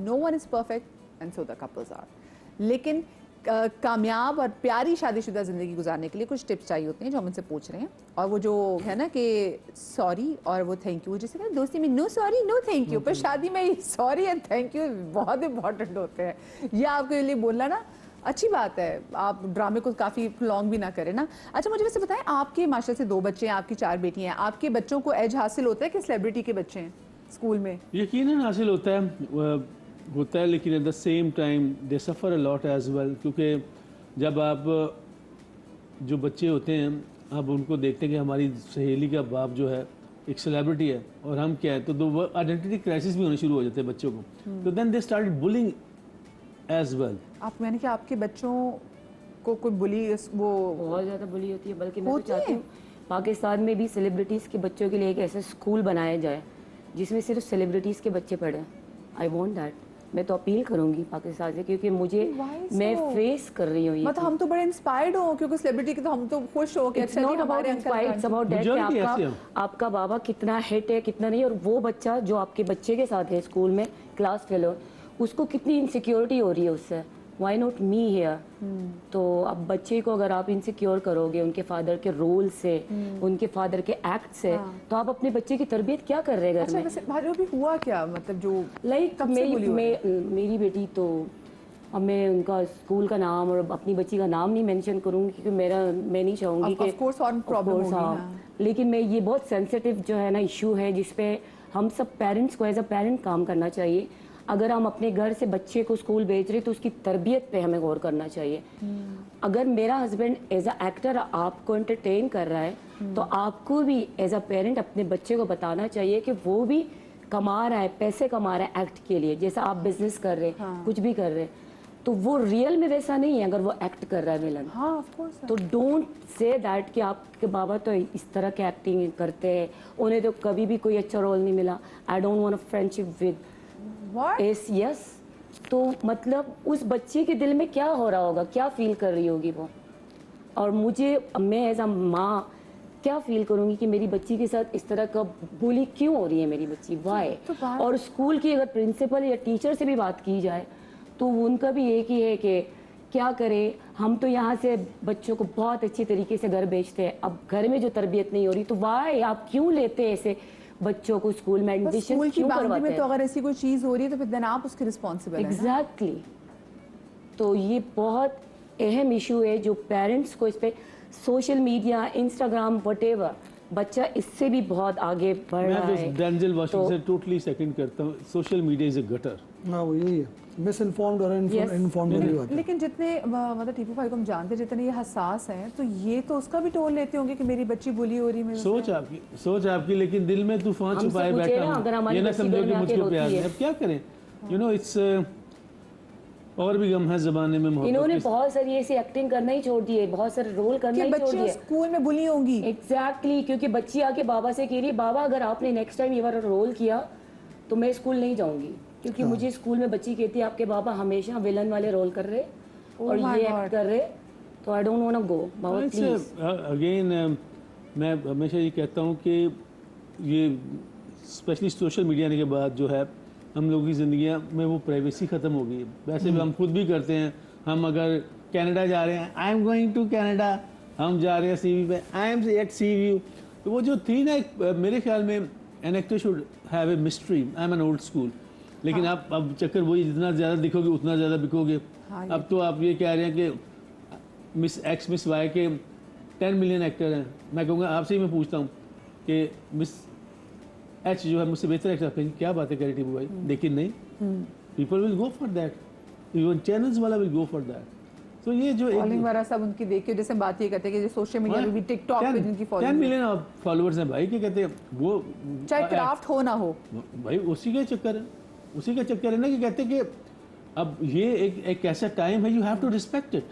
No one is perfect and so the couples are, लेकिन कामयाब और प्यारी शादीशुदा ज़िंदगी गुजारने के लिए कुछ टिप्स चाहिए होती हैं जो हम उनसे पूछ रहे हैं। और वो जो है ना कि सॉरी और वो थैंक यू, जैसे ना दोस्ती में no sorry no thank you, पर शादी में सॉरी एंड थैंक यू बहुत इंपॉर्टेंट होते हैं। ये आपके लिए बोलना ना अच्छी बात है, आप ड्रामे को काफ़ी लॉन्ग भी ना करें ना। अच्छा मुझे वैसे बताएं, आपके माशाल्लाह से 2 बच्चे हैं, आपकी 4 बेटियां हैं, आपके बच्चों को एज हासिल होता है कि सेलिब्रिटी के बच्चे हैं स्कूल में? यकीनन हासिल होता है लेकिन at the same time they suffer a lot as well, क्योंकि जब आप जो बच्चे होते हैं आप उनको देखते हैं कि हमारी सहेली का बाप जो है एक सेलिब्रिटी है और हम क्या है, तो दो आइडेंटिटी क्राइसिस भी होने शुरू हो जाते हैं बच्चों को, तो then they started bullying as well. आप यानी कि आपके बच्चों को कोई बुली वो बहुत ज़्यादा बुली होती है, बल्कि मैं तो चाहती हूँ पाकिस्तान में भी सेलिब्रिटीज़ के बच्चों के लिए एक ऐसा स्कूल बनाया जाए जिसमें सिर्फ सेलिब्रिटीज़ के बच्चे पढ़ें। I want that. मैं तो अपील करूंगी पाकिस्तान से, क्योंकि मुझे मैं फेस कर रही हूँ ये। मतलब हम तो बड़े इंस्पायर्ड हो क्योंकि सेलिब्रिटी के, तो हम तो खुश हो कि अच्छा हमारे आपका बाबा कितना हिट है कितना नहीं, और वो बच्चा जो आपके बच्चे के साथ है स्कूल में क्लास फेलो, उसको कितनी इनसिक्योरिटी हो रही है उससे। Why not me here? तो अब बच्चे को अगर आप इनसिक्योर करोगे उनके फादर के रोल से, उनके फादर के एक्ट से, तो आप अपने बच्चे की तरबियत क्या कर रहे हैं घर में? वैसे भाई भी हुआ क्या, मतलब जो लाइक मेरी बेटी, तो अब मैं उनका स्कूल का नाम और अपनी बच्ची का नाम नहीं मेंशन करूंगी क्योंकि मैं नहीं चाहूंगी कि लेकिन मैं ये बहुत सेंसिटिव जो है ना इशू है जिसपे हम सब पेरेंट्स को एज अ पेरेंट काम करना चाहिए। अगर हम अपने घर से बच्चे को स्कूल भेज रहे तो उसकी तरबियत पे हमें गौर करना चाहिए। अगर मेरा हस्बैंड एज अ एक्टर आपको एंटरटेन कर रहा है तो आपको भी एज अ पेरेंट अपने बच्चे को बताना चाहिए कि वो भी कमा रहा है, पैसे कमा रहा है एक्ट के लिए, जैसा आप बिजनेस कर रहे हैं, कुछ भी कर रहे हैं, तो वो रियल में वैसा नहीं है अगर वो एक्ट कर रहा है विलन। हाँ, ऑफ कोर्स। तो डोंट से दैट कि आपके बाबा तो इस तरह के एक्टिंग करते हैं, उन्हें तो कभी भी कोई अच्छा रोल नहीं मिला। आई don't want a friendship with yes. तो मतलब उस बच्चे के दिल में क्या हो रहा होगा, क्या फील कर रही होगी वो, और मैं एज अ माँ क्या फील करूंगी कि मेरी बच्ची के साथ इस तरह का बुली क्यों हो रही है मेरी बच्ची, वाई? और स्कूल की अगर प्रिंसिपल या टीचर से भी बात की जाए तो उनका भी एक ही है कि क्या करें, हम तो यहाँ से बच्चों को बहुत अच्छी तरीके से घर भेजते हैं, अब घर में जो तरबियत नहीं हो रही तो वाई आप क्यों लेते हैं ऐसे बच्चों को स्कूल में एडमिशन क्यों करवाते हैं? तो अगर ऐसी कोई चीज हो रही है तो फिर देन आप उसके रिस्पॉन्सिबल हैं। एग्जैक्टली। तो ये बहुत अहम इशू है जो पेरेंट्स को इस पे, सोशल मीडिया, इंस्टाग्राम, व्हाटएवर, बच्चा इससे भी बहुत आगे बढ़ रहा है। मैं डेंजल वाशिंगटन से टोटली सेकंड करता हूँ। Social media is a gutter. हाँ वो यही है, मिसइन्फॉर्म्ड और इन्फॉर्म्ड वाली बात है। लेकिन जितने मतलब टीपू भाई को हम जानते, जितने ये हसास हैं, तो ये तो उसका भी टोल लेते होंगे कि मेरी बच्ची बुली हो रही है। सोच आपकी, लेकिन दिल में तूफान छुपाए बैठा हूँ, ये ना समझो कि मुझको प्यार है। अब क्या करें, यू नो इट्स और भी गम है ज़माने में मोहब्बत। इन्होंने बहुत सारी ऐसी एक्टिंग करना ही छोड़ दी है, बहुत सारे रोल करना ही छोड़ दिए। स्कूल में बुली होंगी। एग्जैक्टली, क्योंकि बच्ची आके बाबा से कह रही है बाबा अगर आपने नेक्स्ट टाइम ये वाला रोल किया तो मैं स्कूल नहीं जाऊंगी, क्योंकि मुझे स्कूल में बच्ची कहती है आपके बाबा हमेशा विलन वाले रोल कर रहे और ये एक्ट कर रहे, तो I don't want to go बाबा प्लीज। अगेन मैं हमेशा ये कहता हूँ कि ये स्पेशली सोशल मीडिया आने के बाद जो है हम लोगों की ज़िंदगियाँ में वो प्राइवेसी ख़त्म हो गई है। वैसे भी हम खुद भी करते हैं, हम अगर कनाडा जा रहे हैं, I am going to Canada, हम जा रहे हैं सीवी पे, आई एम एट सीवी, तो वो जो थी ना, मेरे ख्याल में an actor should have a mystery. I am an old school, लेकिन आप अब चक्कर वही, जितना ज़्यादा दिखोगे उतना ज़्यादा बिकोगे। अब तो आप ये कह रहे हैं कि मिस एक्स मिस वाई के 10 मिलियन एक्टर हैं। मैं कहूँगा आपसे ही मैं पूछता हूँ कि मिस एच जो है मुझसे बेहतर एक्टर है, क्या बातें करें टीपू भाई? लेकिन नहीं, people will go for that, even channels वाला विल गो फॉर दैट। तो ये जो फॉलोइंग वाला सब उनकी देख के, जैसे बात ये करते हैं कि सोशल मीडिया पे भी, टिकटॉक पे जिनकी फॉलोइंग 10 मिलियन फॉलोअर्स हैं भाई, क्या कहते हैं वो, चाहे क्राफ्ट हो ना हो भाई, उसी का चक्कर है, उसी का चक्कर है ना, कि कहते हैं कि अब ये एक ऐसा टाइम है, you have to respect it.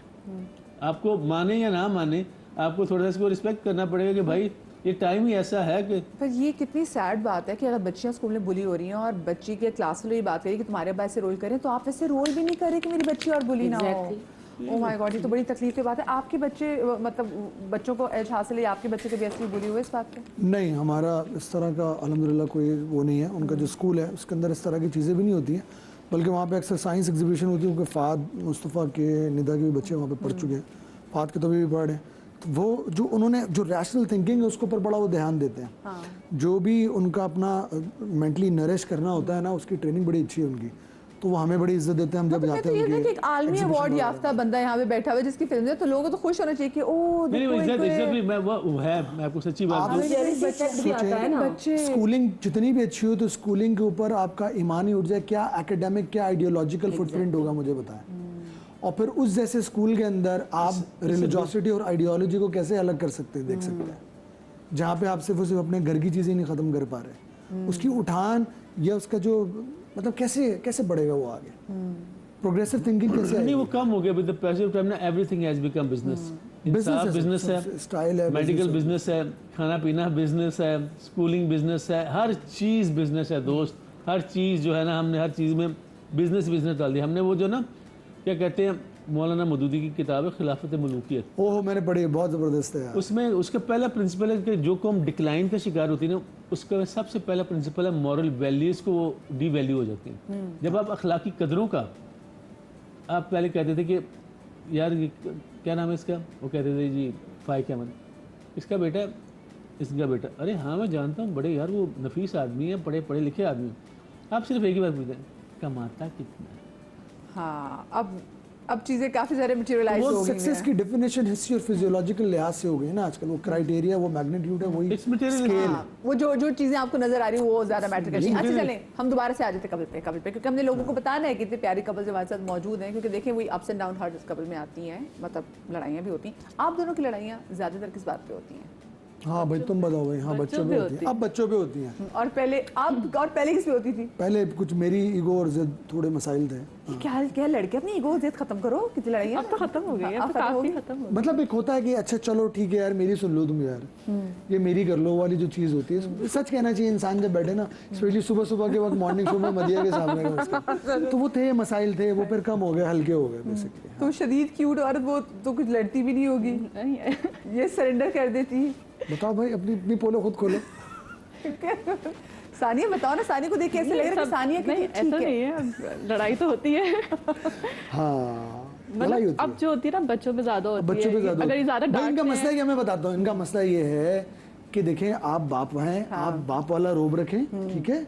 आपको माने या ना माने, आपको थोड़ा सा इसको रिस्पेक्ट करना पड़ेगा कि भाई ये टाइम ही ऐसा है कि। पर ये कितनी सैड बात है कि अगर बच्चियां स्कूल में बुली हो रही हैं और बच्ची के क्लास में ये बात करी कि तुम्हारे अब्बा ऐसे रोल करें, तो आप वैसे रोल भी नहीं करें कि मेरी बच्ची और बुली ना हो। ओह माय गॉड, ये तो बड़ी तकलीफ की बात है। आपके बच्चे, मतलब बच्चों को एज हासिल है, आपके बच्चे कभी ऐसी बुली हुए इस बात पे? नहीं, हमारा इस तरह का अल्हम्दुलिल्लाह कोई वो नहीं है। उनका जो स्कूल है उसके अंदर इस तरह की चीज़ें भी नहीं होती हैं। बल्कि वहाँ पे अक्सर साइंस एग्जीबिशन होती है, क्योंकि फ़ाद मुस्तफ़ा के निदा के भी बच्चे वहाँ पे पढ़ चुके हैं, फ़ाद के तो अभी भी पढ़ रहे हैं। तो वो जो उन्होंने जो रैशनल थिंकिंग है उसके ऊपर बड़ा वो ध्यान देते हैं। हाँ। जो भी उनका अपना मेंटली नरिश करना होता है ना, उसकी ट्रेनिंग बड़ी अच्छी है उनकी, तो वो हमें बड़ी इज्जत देते हैं हम जब मतलब जाते कहते हैं हैं कि उनके एक आलमी exhibition अवार्ड वगैरह याफ्ता बंदा यहाँ पे बैठा हुआ है जिसकी फिल्म है, तो लोगों को तो खुश होना चाहिए कि ओ नहीं देखो नहीं, इनको ये- एग्जैक्टली मैं वो है, मैं आपको सच्ची बात आप- बताऊं। जेलिसी इफेक्ट भी आता है ना। बच्चे स्कूलिंग जितनी भी अच्छी हो तो स्कूलिंग के ऊपर आपका ईमान ही उठ जाए, क्या एकेडमिक क्या आइडियोलॉजिकल फुटप्रिंट होगा मुझे बताएं। और फिर उस जैसे स्कूल के अंदर आप रिलीजियोसिटी और आइडियोलॉजी को कैसे अलग कर सकते हैं, देख सकते हैं, जहाँ पे आप सिर्फ और सिर्फ अपने घर की चीज़ें नहीं ख़त्म कर पा रहे, उसकी उठान या उसका जो मतलब कैसे कैसे बढ़ेगा वो आगे, प्रोग्रेसिव थिंकिंग कैसे नहीं, आएगी? वो कम हो गया with the passage of time ना, एवरीथिंग हैज बिकम बिजनेस। इंसाफ बिजनेस है, स्टाइल है, मेडिकल business बिजनेस है, खाना पीना बिजनेस है, स्कूलिंग बिजनेस है, हर चीज़ बिजनेस है दोस्त। हर चीज़ जो है ना, हमने हर चीज़ में बिजनेस डाल दिया। हमने वो जो ना क्या कहते हैं, मौलाना मदूदी की किताब है खिलाफत मलूकियत, ओह मैंने पढ़ी है, बहुत ज़बरदस्त है यार। उसमें उसका पहला प्रिंसिपल है कि जो कौम डिक्लाइन का शिकार होती है ना, उसका सबसे पहला प्रिंसिपल है मॉरल वैल्यूज़ को वो डी वैल्यू हो जाती हैं। जब आप अखलाकी कदरों का, आप पहले कहते थे कि यार ये क्या नाम है इसका, वो कहते थे जी फाइक अहमद, इसका बेटा, इसका बेटा, अरे हाँ मैं जानता हूँ बड़े यार वो नफीस आदमी है, पढ़े लिखे आदमी है। आप सिर्फ एक ही बात पूछते हैं, कमाता कितना है? हाँ, अब चीजें काफी सारे मटेरियलाइज वो हो गई सक्सेस हैं। की डेफिनेशन हिस्ट्री और फिजियोलॉजिकल लिहाज से हो गई है ना आजकल, वो क्राइटेरिया, वो मैग्नीट्यूड है, वही It's material. स्केल। हाँ, वो जो चीजें आपको नजर आ रही है वो ज्यादा मैटर करती हैं। अच्छा बिल्कुल। चलें हम दोबारा से आ जाते कपल पे क्योंकि हमने लोगों को बताना है कि इतने प्यारी कपल्स हमारे साथ मौजूद हैं, क्योंकि देखिए वही ups and down her couple में आती हैं, मतलब लड़ाइयाँ भी होती हैं। आप दोनों की लड़ाइयाँ ज्यादातर किस बात पे होती हैं? हाँ भाई तुम बताओ भाई। हाँ बच्चों पे होती है, अब बच्चों पे होती हैं। और पहले किस पे होती थी? पहले कुछ मेरी ईगो और जिद थोड़े मसाइल थे। क्या लड़के अपनी ईगो जिद खत्म करो, कितनी लड़ाइयाँ अब तो खत्म हो गई है, अब तो काफी खत्म हो मतलब एक होता है कि अच्छा चलो ठीक है यार मेरी सुन लो तुम यार, ये मेरी कर लो वाली जो चीज़ होती है, सच कहना चाहिए इंसान जब बैठे ना, स्पेशली सुबह सुबह के वक्त मॉर्निंग शो में मदिया के सामने का उसका, तो वो थे मसाइल थे, वो फिर कम हो गए, हल्के हो गए बेसिकली। तो शदीद क्यूट औरत वो तो कुछ लड़ती भी नहीं होगी, गई। ये सरेंडर कर देती है। बताओ भाई, अपनी अपनी पोलो खुद खोलो। सानिया बताओ ना, सानिया को देख के ऐसे लग रहा है कि सब- सानिया नहीं कितनी ऐसा ठीक है। नहीं है, लड़ाई तो होती है। हाँ लड़ाई मतलब होती अब है, जो होती है ना बच्चों पे ज्यादा होती बच्चों पे है। ज्यादा अगर ये होती है। ज्यादा भाई, इनका डांटते मसला हैं, है, मैं बताता हूँ, इनका मसला ये है कि देखें आप बाप हैं, आप बाप वाला रोब रखें, ठीक है,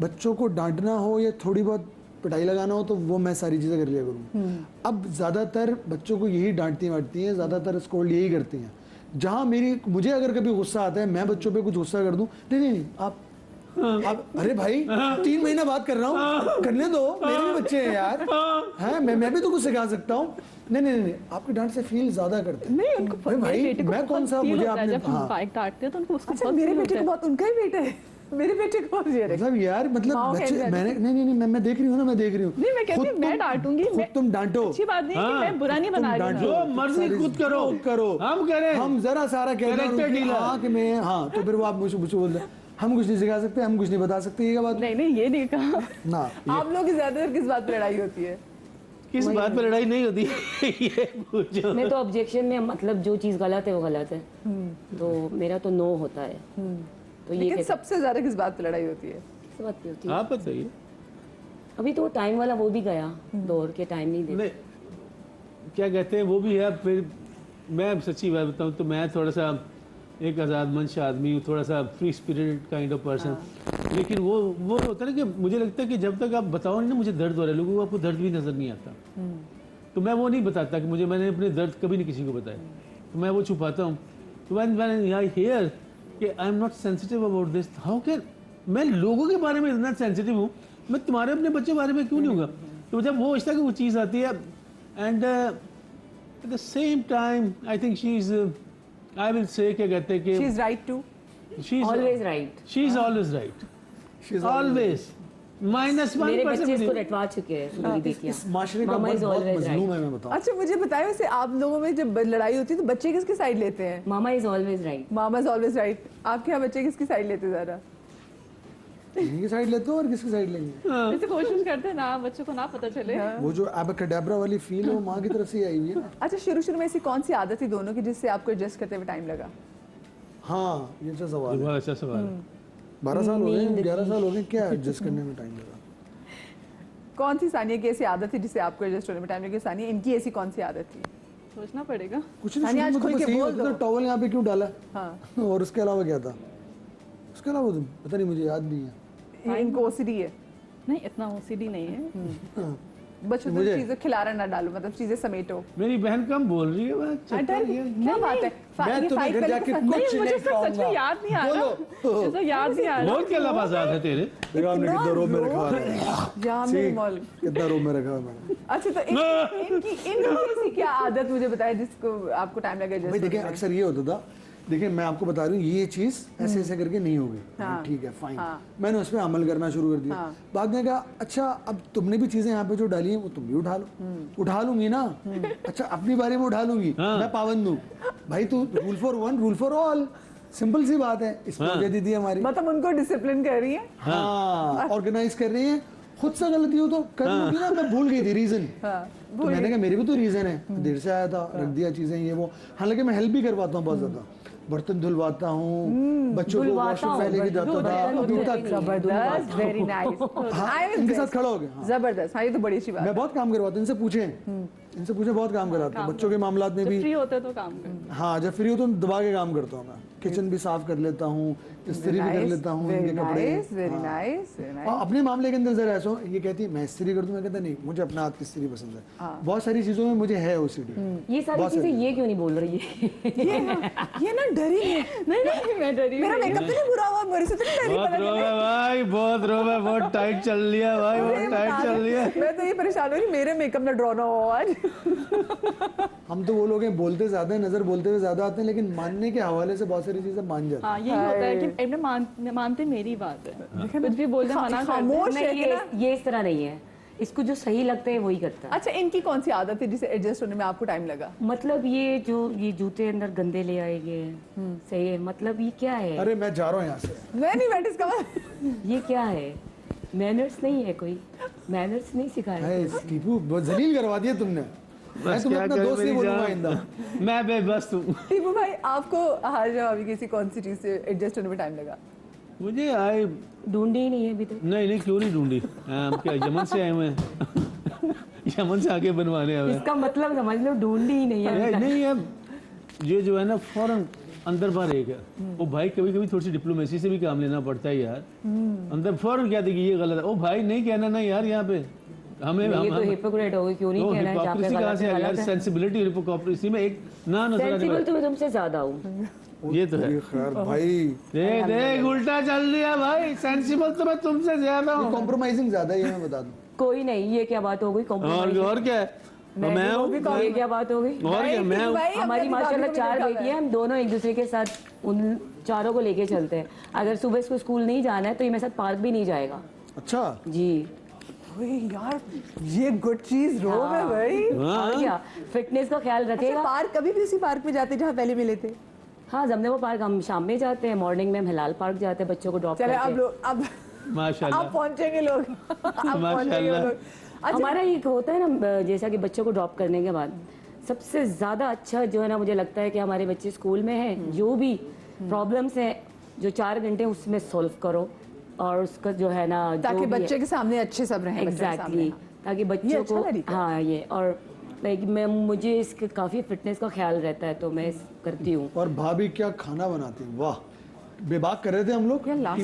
बच्चों को डांटना हो या थोड़ी बहुत पिटाई लगाना हो तो वो मैं सारी चीज़ें कर लिया करूँ। अब ज़्यादातर बच्चों को यही डांटती वाटती हैं, ज़्यादातर स्कूल यही करती हैं। जहाँ मुझे अगर कभी गुस्सा आता है, मैं बच्चों पे कुछ गुस्सा कर दूँ, नहीं आप अरे भाई 3 महीना बात कर रहा हूँ, करने दो, मेरे भी बच्चे हैं यार, हैं मैं भी तो कुछ सिखा सकता हूँ। नहीं आपकी डांट से फील ज्यादा करते हैं। नहीं उनको अरे भाई, मेरे बेटे को मैं कौन बहुत सा, feel मुझे होता है आपने- जब हम हाँ। बाइक डांटते हैं तो उनको उसको अच्छा बहुत मेरे feel बेटे होता को है। बहुत, उनका ही बेटा है, मेरे बेटे को बहुत ये है। मतलब यार मतलब माँ बच्चे कहते हैं। मैंने नहीं मैं देख रही हूँ ना, मैं देख रही हूँ। नहीं, मैं कहती खुद हूँ, मैं तुम- डांटूंगी, खुद मैं- तुम डांटो, अच्छी बात नहीं है कि हाँ, मैं बुरा नहीं तुम बना रही डांटो, हूँ। जो मर्जी सारी- खुद करो, करो, हम करें, हम जरा सारा कह रहे Character हैं dealer। हाँ कि मैं, हाँ तो फिर वो आप मुझे बोल रहे हम कुछ नहीं सिखा सकते, हम कुछ नहीं बता सकते, ये क्या बात नहीं ये नहीं कहा। ना। आप लोगों की ज्यादातर किस बात पे लड़ाई होती है? किस बात पर लड़ाई नहीं होती ये पूछो। मैं तो ऑब्जेक्शन में मतलब जो चीज़ गलत है वो गलत है, तो मेरा तो नो होता है। तो ये लेकिन कैसे सबसे ज्यादा किस बात पे लड़ाई होती है? कैसे बात होती है? आप बताइए। अभी तो टाइम वाला वो भी गया, दौड़ के टाइम नहीं देते। नहीं, क्या कहते हैं वो भी है। फिर मैं सच्ची बात बताऊं तो मैं थोड़ा सा एक आज़ाद मंश आदमी हूँ, थोड़ा सा free spirited kind of person. लेकिन वो होता है ना कि मुझे लगता है कि जब तक आप बताओ नहीं ना मुझे दर्द हो रहा है, लोगों को आपको दर्द भी नज़र नहीं आता, तो मैं वो नहीं बताता कि मैंने अपने दर्द कभी नहीं किसी को बताया, तो मैं वो छुपाता हूँ। तो व्हेन आई हियर कि I am not sensitive about this, how can मैं लोगों के बारे में इतना सेंसिटिव हूँ, मैं तुम्हारे अपने बच्चे के बारे में क्यों नहीं होगा? तो जब वो इस तरह की वो चीज़ आती है, and at the same time I think she is, I will say क्या कहते हैं शी कि is right too. Always right. She is always right, always -1%। मेरे बच्चे इसको रटवा चुके हैं, सुनी बेटियां। इस माशरे का मामा बहुत is always मजलूम है, मैं बताऊँ। अच्छा मुझे बताएं, वैसे आप लोगों में जब लड़ाई होती है तो बच्चे किसकी साइड लेते हैं? Mama is always right. Mama is always right. आपके यहाँ बच्चे किसकी साइड लेते हैं जरा? इन्हीं की साइड लेते हो और किसकी साइड लेंगे? जैसे कोशिश करते हैं ना बच्चों को ना पता चले। वो जो एबैकडाब्रा वाली फील है वो माँ की तरफ से ही आई हुई है ना। अच्छा शुरू में ऐसी कौन सी आदत थी दोनों की जिससे आपको एडजस्ट करते हुए टाइम लगा? हाँ ये अच्छा सवाल है। बहुत अच्छा सवाल है। 12 साल हो गए, 11 साल हो गए, क्या एडजस्ट करने में टाइम लगा? कौन सी सानिया की ऐसी आदत थी जिससे आपको एडजस्ट होने में टाइम लगे? सानिया, इनकी ऐसी कौन सी आदत थी? सोचना पड़ेगा। कुछ नहीं, सानिया, आज शुरू में खुल तो के बस यही बोल होता था, दो। टॉवल यहाँ पे क्यों डाला? हाँ, और उसके अलावा क्या था? उसके अलावा तो पता नहीं, मुझे याद नहीं है। इनको ओसीडी है। नहीं, इतना ओसीडी नहीं है। हाँ। बच्चों को मुझे- चीजें खिलाना ना डालो, मतलब चीजें समेटो। मेरी बहन कम बोल रही है, वह चक्कर अरे, ये- क्या बात है? मैं तुम्हें घर जाके नहीं, कुछ मुझे नहीं सब सच में खाऊंगा। याद नहीं आ रहा। बोलो। मुझे याद नहीं आ रहा। बोल के लबासात है तेरे। देखो हमने कितना रोब में रखा है। जहाँ मेरे सी, मॉल। कितना रोब में रखा है मैंने। अच्छा, तो इनकी ऐसी क्या आदत मुझे बताए जिसको आपको टाइम लगे? भाई देखिए, अक्सर ये होता था, देखिए मैं आपको बता रही हूँ, ये चीज ऐसे ऐसे करके नहीं होगी। हाँ। ठीक है, फाइन। हाँ। मैंने उस पर अमल करना शुरू कर दिया। हाँ। बाद में कहा, अच्छा अब तुमने भी चीजें यहाँ पे जो डाली हैं वो तुम भी उठा लो। उठा लूंगी ना। अच्छा, अपनी बारे में उठा लूंगी, हाँ। मैं पाबंद हूँ। भाई तू rule for one, rule for all, simple सी बात है। इसमें हाँ। वजह दीदी हमारी, मतलब उनको डिसिप्लिन कर रही है। हाँ, ऑर्गेनाइज कर रही है। खुद से गलती हो तो कर लूंगी ना। मैं भूल गई थी रीजन। हाँ, तो मैंने कहा मेरी भी तो रीजन है, देर से आया था, रख दिया चीजें ये वो। हालांकि मैं हेल्प भी करवाता हूँ बहुत ज्यादा, बर्तन धुलवाता हूँ, बच्चों को धुलवाता वॉशरूम हूँ, पहले के जाता था, अभी तक। जबरदस्त, वेरी नाइस। हाँ, इनके साथ खड़ा हो गया। हाँ। जबरदस्त, हाँ, ये तो बड़ी अच्छी बात मैं है। बहुत काम करवाता हूँ, इनसे पूछे बहुत काम कराता हूँ, बच्चों के मामलात में जब भी। फ्री होते तो काम कर। हाँ, जब फ्री हो तो दबा के काम करता हूँ मैं। किचन भी साफ कर लेता हूँ, इस्त्री भी कर लेता हूँ इनके कपड़े। वेरी हाँ। Nice, very nice. और अपने मामले के अंदर जरा ऐसा हो, ये कहती है मैं इस्त्री कर दूं, मैं कहता नहीं, मुझे अपना हाथ की इस्त्री पसंद है। बहुत सारी चीजों में मुझे है ओसीडी। ये सारी बहुत चीजें सारी। ये क्यों नहीं बोल रही है? ये ना डरी है। नहीं, मैं डरी मेरा हुई मेकअप तो नहीं बुरा हुआ, मेरे से तो नहीं डरी, बहुत पता रोब चले। है भाई, बहुत रोब है, बहुत टाइट चल लिया भाई, बहुत टाइट चल रही है। मैं तो ये परेशान हो रही, मेरे मेकअप ना ड्रॉ ना हो आज। हम तो वो लोग हैं, बोलते ज्यादा है, नजर बोलते हुए ज्यादा आते हैं, लेकिन मानने के हवाले से बहुत सारी चीजें मान जाते हैं। हाँ, यही होता है कि इन्हें मानते मेरी बात है। कुछ भी बोलते मना कर खामोश है नहीं, कि ना। ये इस तरह नहीं है। इसको जो सही लगता है वही करता है। अच्छा, इनकी कौन सी आदत है जिसे एडजस्ट होने में आपको टाइम लगा? मतलब ये जूते अंदर गंदे ले आएंगे, सही है? मतलब ये क्या है? अरे मैं जा रहा हूँ यहाँ से। मैं नहीं बैठी इसका मतलब। ये क्या है? मैनर्स नहीं है, कोई मैनर्स नहीं सिखाया। है, टीपू बहुत जलील करवा दिया तुमने। मैं बस तुम्हें क्या अपना करें दोस्त नहीं मेरी बोलूंगा जान। आइंदा। मैं बेबस हूँ। टीपू भाई, आपको हाल अभी किसी कौन सी चीज से एडजस्ट होने में टाइम लगा? मुझे आए ढूंढी ही नहीं है अभी तक। नहीं क्यों नहीं ढूंढी, हम क्या यमन से आए हुए हैं? यमन से आके बनवाने आए हैं। इसका मतलब समझ लो, ढूंढी ही नहीं है अभी तक। नहीं अब ये जो है ना फौरन अंदर बाहर एक है वो भाई, कभी कभी थोड़ी सी डिप्लोमेसी से भी काम लेना पड़ता है यार। अंदर फौरन क्या देखिए ये गलत है, ओ भाई नहीं कहना ना यार, यहाँ पे हमें ये तो हिपोक्रेट हो गई, क्यों नहीं कहना है? जहाँ पे हिपोक्रेसी कहाँ गलत से है, आ गया यार? गलत है। सेंसिबिलिटी और हिपोक्रेसी में एक ना नजर आने सेंसिबल वाला। तो मैं तुमसे ज्यादा हूँ। ये तो है। ये खैर भाई, देख देख उल्टा चल रहा भाई, सेंसिबल तो मैं तुमसे ज्यादा हूँ। कॉम्प्रोमाइजिंग ज्यादा है, ये मैं बता दूं। कोई नहीं, ये क्या बात हो गई? कॉम्प्रोमाइज और क्या है? मैं हूँ ये क्या बात हो गई? और क्या मैं हूँ? भाई, हमारी हमने माशाल्लाह दीवारों में 4 देखा बेटी है। हैं, हम दोनों एक दूसरे के साथ उन चारों को लेके चलते हैं। अगर सुबह इसको स्कूल नहीं जाना है तो ये मेरे साथ पार्क भी नहीं जाएगा। अच्छा, जी ओए यार, ये गुड चीज रोब है भाई। और क्या, फिटनेस का ख्याल अच्छा, रखेगा। पार्क कभी भी उसी पार्क में जाते जहाँ पहले मिले थे? हाँ, जमने पार्क हम शाम में जाते हैं, मॉर्निंग में हम हिलाल पार्क जाते हैं बच्चों को ड्रॉप चले, अब करके। लोग अब माशाल्लाह पहुंचेंगे लोग। अब पहुंचेंगे माशाल्लाह। लोग। अच्छा, हमारा एक होता है ना, जैसा कि बच्चों को ड्रॉप करने के बाद सबसे ज़्यादा अच्छा जो है ना, मुझे लगता है कि हमारे बच्चे स्कूल में हैं, जो भी प्रॉब्लम्स हैं जो 4 घंटे उसमें सॉल्व करो, और उसका जो है ना, ताकि बच्चे के सामने अच्छे सब रहें, बच्चों के सामने। एग्जैक्टली, ताकि ये बच्चों अच्छा को तरीका है। हाँ ये, और लाइक मुझे इसके काफ़ी फिटनेस का ख्याल रहता है तो मैं करती हूँ। और भाभी क्या खाना बनाती है, वाह। बेबाक कर रहे थे हम लोग। यार, last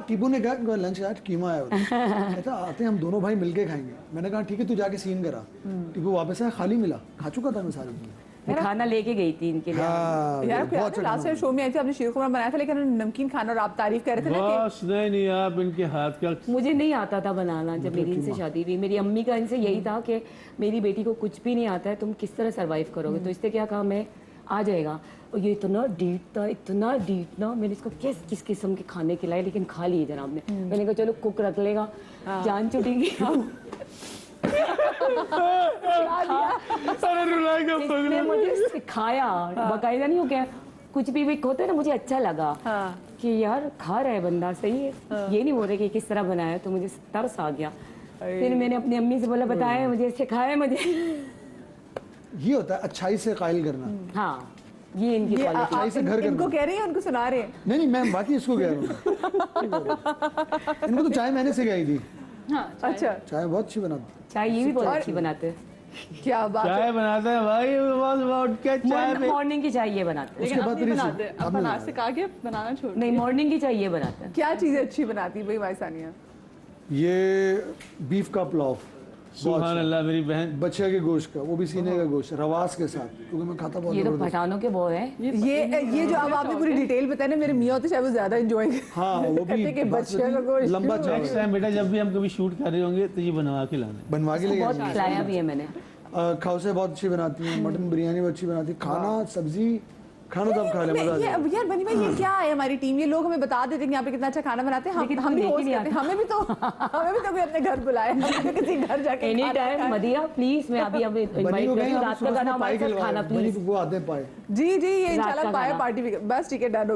टीपू ने कहा लंच आज कीमा आया होता कहता आते हैं हम दोनों भाई मिलके खाएंगे। मैंने कहा ठीक है, तू जाके सीन करा। टीपू वापस आया, खाली मिला, खा चुका था मैं सारी चीजें। मैं खाना लेके गई थी इनके लिए। हाँ, यार आपको याद बहुत है लास्ट टाइम शो में आई थी, आपने शीर खुरमा बनाया था, लेकिन उन्होंने नमकीन खाना और आप तारीफ कर रहे थे ना कि बस नहीं आप इनके हाथ का मुझे नहीं आता था बनाना। जब मेरी इनसे शादी हुई, मेरी अम्मी का इनसे यही था कि मेरी बेटी को कुछ भी नहीं आता है, तुम किस तरह सरवाइव करोगे? तो इससे क्या कहा, मैं आ जाएगा। और ये इतना डीट ना, मैंने इसको किस किस्म के खाने खिलाए, लेकिन खा लिए जनाब ने। मैंने कहा चलो कुक रख लेगा, जान छुटेगी। इसने मुझे सिखाया, बाकायदा नहीं हो गया, कुछ भी होता है ना, मुझे अच्छा लगा कि यार खा रहा है बंदा, सही है। ये नहीं बोल रहे कि किस तरह बनाया, तो मुझे तरस आ गया। फिर मैंने अपनी अम्मी से बोला, बताया मुझे, सिखाया मुझे। ये होता है अच्छाई से कायल करना। हाँ, ये इनकी ये क्वालिटी। आप से घर करना। इनको कह रही हैं, उनको सुना रहे हैं। नहीं मैं बाकी इसको कह रहा हूँ। इनको तो चाय मैंने सिखाई थी। हाँ चाय। अच्छा, चाय बहुत अच्छी बनाते हैं। चाय ये भी बहुत अच्छी बनाते हैं। क्या बात है। चाय बनाते हैं भाई, was about क्या चाय में मॉर्निंग की चाय ये बनाते हैं। लेकिन उसके आप बाद नहीं फिर इसे- बनाते, अब अब नहीं बना बनाते। सिखा के बनाना छोड़ नहीं, मॉर्निंग की चाय ये बनाते हैं। क्या चीजें अच्छी बनाती है भाई हमारी सानिया? ये बीफ का पुलाव, सुभान अल्लाह मेरी बहन। बछिया के गोश्त का, वो भी सीने का गोश्त रवास के साथ, क्योंकि मैं खाता बहुत ये तो जबरदस्त। पठानों के बॉय हैं। ये जो अब आपने पूरी डिटेल बताई ना, मेरे मियाँ तो शायद वो ज्यादा एंजॉय हाँ वो भी कि बात बछिया का होती- गोश्त। लंबा नेक्स्ट चावल टाइम बेटा जब भी हम कभी शूट कर रहे होंगे तो ये बनवा के लाना। बनवा के बहुत लिए खिलाया भी है मैंने। खाउसे बहुत अच्छी बनाती हैं, मटन बिरयानी बहुत अच्छी बनाती है, खाना सब्जी खाना तो आप खा ले, मजा आ ये जाएगा। यार बनी भाई, ये क्या है हमारी टीम? ये लोग हमें बता देते हैं कि यहाँ पे कितना अच्छा खाना बनाते हैं, लेकिन हम भी लेके होस्ट नहीं करते हैं, हमें भी तो कोई अपने घर बुलाए, हम भी किसी घर जाके एनी खाना टाइम खाएं। मदिया प्लीज, मैं अभी बनी इनवाइट को कर रही कहें हूँ। आप रात का सुबह खाना पाए हमारे साथ खाना खिलवाएं, बनी प्लीज। को वो आते हैं पाए। जी ये रात इंशाल्लाह का पाए खाना। पार्टी भी, बस ठीक है, डन।